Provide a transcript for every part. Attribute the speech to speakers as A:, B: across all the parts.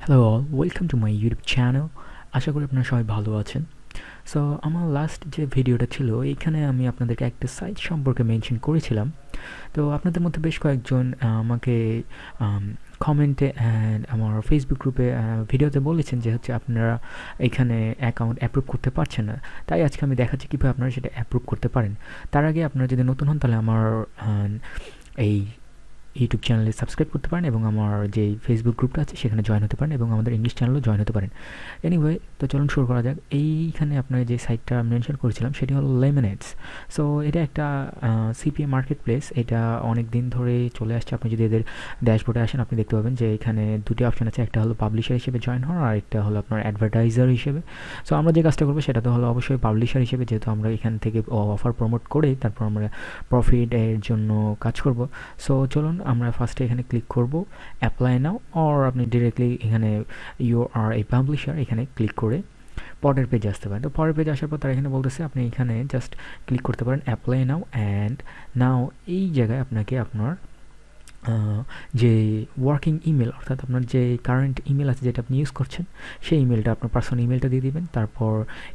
A: Hello all, welcome to my YouTube channel. আশা করি আপনারা সবাই ভালো আছেন। সো আমার লাস্ট যে ভিডিওটা ছিল এইখানে আমি আপনাদেরকে একটা সাইট সম্পর্কে মেনশন করেছিলাম। তো আপনাদের মধ্যে বেশ কয়েকজন আমাকে কমেন্টে অ্যান্ড আমার ফেসবুক গ্রুপে ভিডিওতে বলেছেন যে হচ্ছে আপনারা এখানে অ্যাকাউন্ট অ্যাপ্রুভ করতে পারছেন না। তাই আজকে আমি দেখাচ্ছি কীভাবে আপনারা সেটা অ্যাপ্রুভ করতে পারেন। তার আগে আপনারা যদি নতুন হন তাহলে আমার এই ইউটিউব চ্যানেলে সাবস্ক্রাইব করতে পারেন এবং আমার যে ফেসবুক গ্রুপটা আছে সেখানে জয়েন হতে পারেন এবং আমাদের ইংলিশ চ্যানেলেও জয়েন হতে পারেন। এনিওয়ে, তো চলুন শুরু করা যাক। এইখানে আপনার যে সাইটটা মেনশন করেছিলাম সেটি হলো লেমনেডস। সো এটা একটা সিপিএ মার্কেট প্লেস। এটা অনেক দিন ধরে চলে আসছে। আপনি যদি এদের ড্যাশবোর্ডে আসেন আপনি দেখতে পাবেন যে এখানে দুটি অপশন আছে, একটা হলো পাবলিশার হিসেবে জয়েন হওয়ার আর একটা হলো আপনার অ্যাডভার্টাইজার হিসেবে। সো আমরা যে কাজটা করবো সেটা তো হলো অবশ্যই পাবলিশার হিসেবে, যেহেতু আমরা এখান থেকে অফার প্রমোট করে তারপর আমরা প্রফিট এর জন্য কাজ করব। সো চলুন আমরা ফার্স্টে এখানে ক্লিক করব অ্যাপ্লাই নাও, অর আপনি ডিরেক্টলি এখানে ইউ আর এ পাবলিশার এখানে ক্লিক করে পরের পেজে আসতে পারেন। তো পরের পেজে আসার পর তারা এখানে বলতেছে আপনি এখানে জাস্ট ক্লিক করতে পারেন অ্যাপ্লাই নাও অ্যান্ড নাও। এই জায়গায় আপনাকে আপনার যে ওয়ার্কিং ইমেল, অর্থাৎ আপনার যে কারেন্ট ইমেল আছে যেটা আপনি ইউজ করছেন সেই ইমেলটা, আপনার পার্সোনাল ইমেলটা দিয়ে দিবেন। তারপর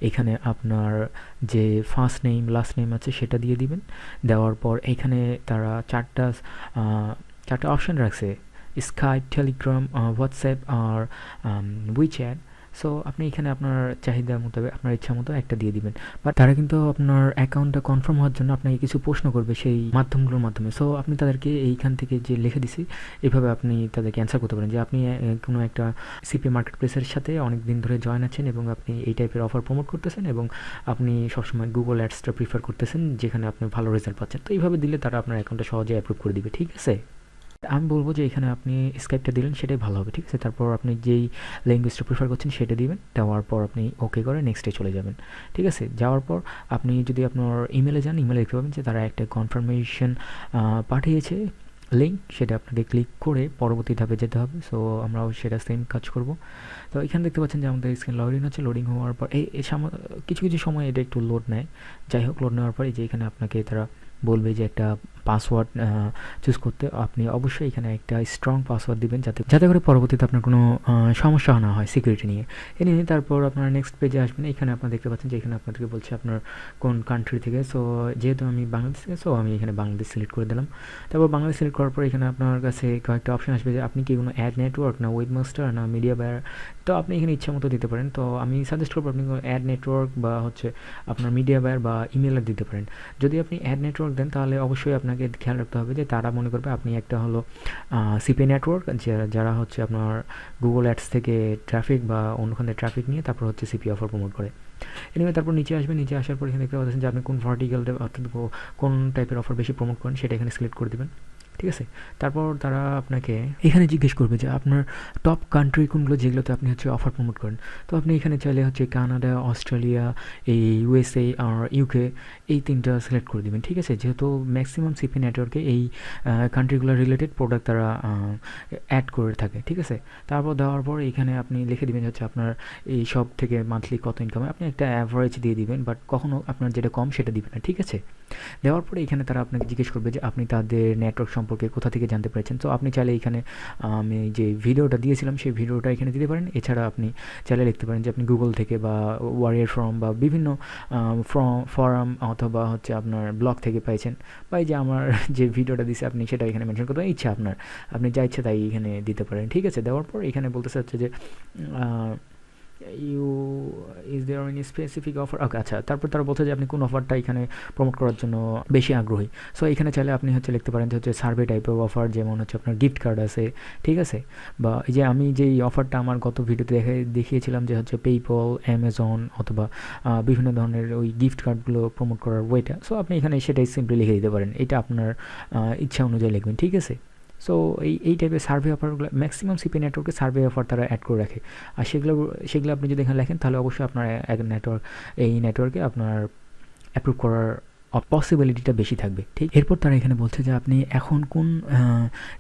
A: এখানে আপনার যে ফার্স্ট নেম লাস্ট নেম আছে সেটা দিয়ে দিবেন। দেওয়ার পর এখানে তারা চারটা অপশন রাখছে: স্কাইপ, টেলিগ্রাম, হোয়াটসঅ্যাপ আর উইচ্যাট। সো আপনি এখানে আপনার চাহিদা মোতাবেক আপনার ইচ্ছা মতো একটা দিয়ে দিবেন। বাট তারা কিন্তু আপনার অ্যাকাউন্টটা কনফার্ম হওয়ার জন্য আপনাকে কিছু প্রশ্ন করবে সেই মাধ্যমগুলোর মাধ্যমে। সো আপনি তাদেরকে এইখান থেকে যে লিখে দিছি এভাবে আপনি তাদেরকে অ্যান্সার করতে পারেন যে আপনি কোনো একটা সিপি মার্কেট প্লেসের সাথে অনেক দিন ধরে জয়েন আছেন এবং আপনি এই টাইপের অফার প্রমোট করতেছেন এবং আপনি সবসময় গুগল অ্যাডসটা প্রিফার করতেছেন যেখানে আপনি ভালো রেজাল্ট পাচ্ছেন। তো এইভাবে দিলে তারা আপনার অ্যাকাউন্টটা সহজে অ্যাপ্রুভ করে দিবে। ঠিক আছে? আমি বলবো যে এখানে আপনি স্কাইপটা দিলেন সেটাই ভালো হবে। ঠিক আছে? তারপর আপনি যেই ল্যাঙ্গুয়েজটা প্রেফার করছেন সেটা দিবেন। দেওয়ার পর আপনি ওকে করে নেক্সটে চলে যাবেন। ঠিক আছে? যাওয়ার পর আপনি যদি আপনার ইমেলে যান, ইমেলে দেখতে পাবেন যে তারা একটা কনফার্মেশন পাঠিয়েছে লিঙ্ক, সেটা আপনাকে ক্লিক করে পরবর্তী ধাপে যেতে হবে। সো আমরাও সেটা সেম কাজ করব। তো এখানে দেখতে পাচ্ছেন যে আমাদের স্ক্রিন লোডিং হচ্ছে। লোডিং হওয়ার পর কিছু কিছু সময় এটা একটু লোড নেয়। যাই হোক, লোড নেওয়ার পর এই যে এখানে আপনাকে তারা বলবে যে একটা পাসওয়ার্ড চুজ করতে। আপনি অবশ্যই এখানে একটা স্ট্রং পাসওয়ার্ড দিবেন যাতে যাতে করে পরবর্তীতে আপনার কোনো সমস্যা না হয় সিকিউরিটি নিয়ে। এ নিয়ে তারপর আপনার নেক্সট পেজে আসবেন। এখানে আপনারা দেখতে পাচ্ছেন যে এখানে আপনাদেরকে বলছে আপনার কোন কান্ট্রি থেকে। সো যেহেতু আমি বাংলাদেশ থেকে, সো আমি এখানে বাংলাদেশ সিলেক্ট করে দিলাম। তারপর বাংলাদেশ সিলেক্ট করার পর এখানে আপনার কাছে কয়েকটা অপশন আসবে যে আপনি কি কোনো অ্যাড নেটওয়ার্ক, না ওয়েবমাস্টার, না মিডিয়া বায়ার। তো আপনি এখানে ইচ্ছা মতো দিতে পারেন। তো আমি সাজেস্ট করবো আপনি অ্যাড নেটওয়ার্ক বা হচ্ছে আপনার মিডিয়া বায়ার বা ইমেলার দিতে পারেন। যদি আপনি অ্যাড নেটওয়ার্ক দেন তাহলে অবশ্যই আপনাকে খেয়াল রাখতে হবে যে তারা মনে করবে আপনি একটা হলো সিপি নেটওয়ার্ক, যারা হচ্ছে আপনার গুগল অ্যাডস থেকে ট্রাফিক বা অন্যখানে ট্রাফিক নিয়ে তারপর হচ্ছে সিপি অফার প্রমোট করে। এনিওয়ে, তারপর নিচে আসবেন। নিচে আসার পর এখানে দেখতে পাচ্ছেন যে আপনি কোন ভার্টিক্যাল অর্থাৎ কোন টাইপের অফার বেশি প্রমোট করেন সেটা এখানে সিলেক্ট করে দেবেন। ঠিক আছে? তারপর তারা আপনাকে এখানে জিজ্ঞেস করবে যে আপনার টপ কান্ট্রি কোনগুলো যেগুলোতে আপনি হচ্ছে অফার প্রমোট করেন। তো আপনি এখানে চাইলে হচ্ছে কানাডা, অস্ট্রেলিয়া, এই ইউএসএ আর ইউকে, এই তিনটা সিলেক্ট করে দেবেন। ঠিক আছে? যেহেতু ম্যাক্সিমাম সিপি নেটওয়ার্কে এই কান্ট্রিগুলো রিলেটেড প্রোডাক্ট তারা অ্যাড করে থাকে। ঠিক আছে? তারপর দেওয়ার পর এখানে আপনি লিখে দিবেন হচ্ছে আপনার এই সব থেকে মান্থলি কত ইনকাম। আপনি একটা অ্যাভারেজ দিয়ে দিবেন, বাট কখনো আপনার যেটা কম সেটা দিবেন না। ঠিক আছে? দেওয়ার পরে এখানে তারা আপনাকে জিজ্ঞেস করবে যে আপনি তাদের নেটওয়ার্ক সম্পর্কে কোথা থেকে জানতে পেরেছেন। তো আপনি চাইলে এখানে আমি যে ভিডিওটা দিয়েছিলাম সেই ভিডিওটা এখানে দিতে পারেন। এছাড়া আপনি চাইলে লিখতে পারেন যে আপনি গুগল থেকে বা ওয়ারিয়ার ফর্ম বা বিভিন্ন ফরাম অথবা হচ্ছে আপনার ব্লগ থেকে পেয়েছেন, বা এই যে আমার যে ভিডিওটা দিয়েছে আপনি সেটা এখানে মেনশন করতে পারেন। ইচ্ছা আপনার, আপনি যা ইচ্ছা তাই এখানে দিতে পারেন। ঠিক আছে? দেওয়ার পর এখানে বলতেছে হচ্ছে যে you is there any specific offer. Okay, আচ্ছা। তারপর তারা বলছে যে আপনি কোন অফারটা এখানে প্রমোট করার জন্য বেশি আগ্রহী। সো এখানে চাইলে আপনি হচ্ছে লিখতে পারেন যে হচ্ছে সার্ভে টাইপের অফার, যেমন হচ্ছে আপনার গিফট কার্ড আছে। ঠিক আছে? বা এই যে আমি যেই অফারটা আমার গত ভিডিওতে দেখিয়েছিলাম যে হচ্ছে পেইপল, অ্যামাজন অথবা বিভিন্ন ধরনের ওই গিফট কার্ডগুলো প্রমোট করার ওয়েটা। সো আপনি এখানে সেটাই সিম্পলি লিখে দিতে পারেন। এটা আপনার ইচ্ছা অনুযায়ী লিখবেন। ঠিক আছে? সো এই টাইপের সার্ভে অফারগুলো ম্যাক্সিমাম সিপি নেটওয়ার্কে সার্ভে অফার তারা অ্যাড করে রাখে। আর সেগুলো আপনি যদি এখানে লেখেন তাহলে অবশ্যই আপনার এই নেটওয়ার্কে আপনার অ্যাপ্রুভ করার পসিবিলিটিটা বেশি থাকবে। ঠিক, এরপর তারা এখানে বলছে যে আপনি এখন কোন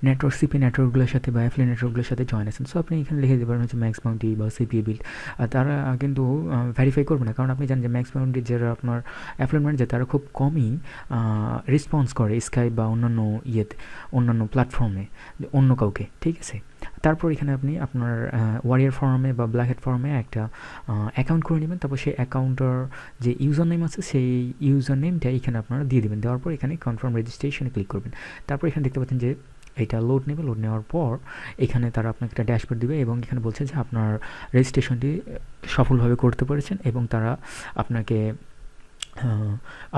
A: নেটওয়ার্ক সিপি নেটওয়ার্কগুলোর সাথে বা অ্যাফিলিয়েট নেটওয়ার্কগুলোর সাথে জয়েন আছেন। সো আপনি এখানে লিখে দিতে পারেন হচ্ছে ম্যাক্স বাউন্ডি বা সিপিএ বিল্ড। আর তারা কিন্তু ভেরিফাই করবে না, কারণ আপনি জানেন যে ম্যাক্স বাউন্ডি যারা আপনার অ্যাফিলিয়েট ম্যানেজার তারা খুব কমই রেসপন্স করে স্কাইপ বা অন্যান্য অন্যান্য প্ল্যাটফর্মে অন্য কাউকে। ঠিক আছে? তারপর এখানে আপনি আপনার ওয়ারিয়ার ফর্মে বা ব্ল্যাক হ্যাট ফর্মে একটা অ্যাকাউন্ট করে নেবেন। তারপর সেই অ্যাকাউন্টের যে ইউজার নেম আছে সেই ইউজার নেমটা এখানে আপনারা দিয়ে দেবেন। দেওয়ার পর এখানে কনফার্ম রেজিস্ট্রেশনে ক্লিক করবেন। তারপর এখানে দেখতে পাচ্ছেন যে এটা লোড নেবে। লোড নেওয়ার পর এখানে তারা আপনাকে একটা ড্যাশবোর্ড দিবে এবং এখানে বলছে যে আপনার রেজিস্ট্রেশনটি সফলভাবে করতে পেরেছেন এবং তারা আপনাকে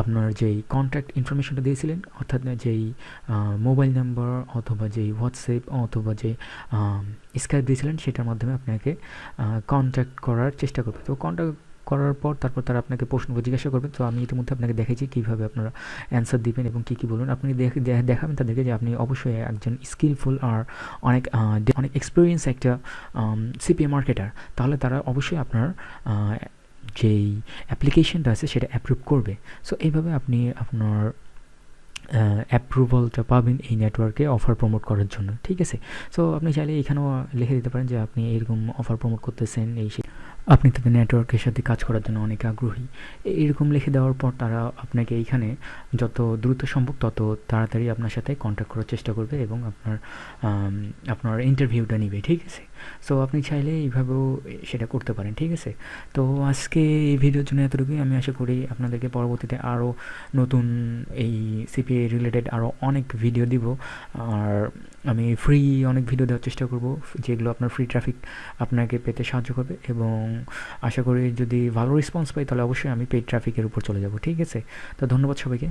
A: আপনার যেই কন্ট্যাক্ট ইনফরমেশনটা দিয়েছিলেন, অর্থাৎ যেই মোবাইল নাম্বার অথবা যেই হোয়াটসঅ্যাপ অথবা যে স্কাইপ দিয়েছিলেন সেটার মাধ্যমে আপনাকে কন্ট্যাক্ট করার চেষ্টা করবে। তো কন্ট্যাক্ট করার পর তারপর তারা আপনাকে প্রশ্ন জিজ্ঞাসা করবে। তো আমি ইতিমধ্যে আপনাকে দেখাইছি কীভাবে আপনারা অ্যান্সার দিবেন এবং কী কী বলবেন। আপনি দেখাবেন তাদেরকে যে আপনি অবশ্যই একজন স্কিলফুল আর অনেক অনেক এক্সপিরিয়েন্স একটা সিপিএ মার্কেটার। তাহলে তারা অবশ্যই আপনার যেই অ্যাপ্লিকেশনটা আছে সেটা অ্যাপ্রুভ করবে। সো এইভাবে আপনি আপনার অ্যাপ্রুভালটা পাবেন এই নেটওয়ার্কে অফার প্রমোট করার জন্য, ঠিক আছে? সো আপনি চাইলে এখানেও লিখে দিতে পারেন যে আপনি এরকম অফার প্রমোট করতেছেন, আপনি তাদের নেটওয়ার্কের সাথে কাজ করার জন্য অনেক আগ্রহী। এরকম লিখে দেওয়ার পর তারা আপনাকে এইখানে যত দ্রুত সম্ভব তত তাড়াতাড়ি আপনার সাথে কন্ট্যাক্ট করার চেষ্টা করবে এবং আপনার ইন্টারভিউটা নিবে, ঠিক আছে? সো আপনি চাইলে এইভাবেও সেটা করতে পারেন, ঠিক আছে? তো আজকে এই ভিডিওর জন্য এতটুকুই। আমি আশা করি আপনাদেরকে পরবর্তীতে আরও নতুন এই সিপিএ রিলেটেড আরও অনেক ভিডিও দিব। আর আমি ফ্রি অনেক ভিডিও দেওয়ার চেষ্টা করব যেগুলো আপনার ফ্রি ট্রাফিক আপনাকে পেতে সাহায্য করবে এবং আশা করি যদি ভালো রেসপন্স পাই তাহলে অবশ্যই আমি পেইড ট্রাফিকের উপর চলে যাব, ঠিক আছে? তো ধন্যবাদ সবাইকে।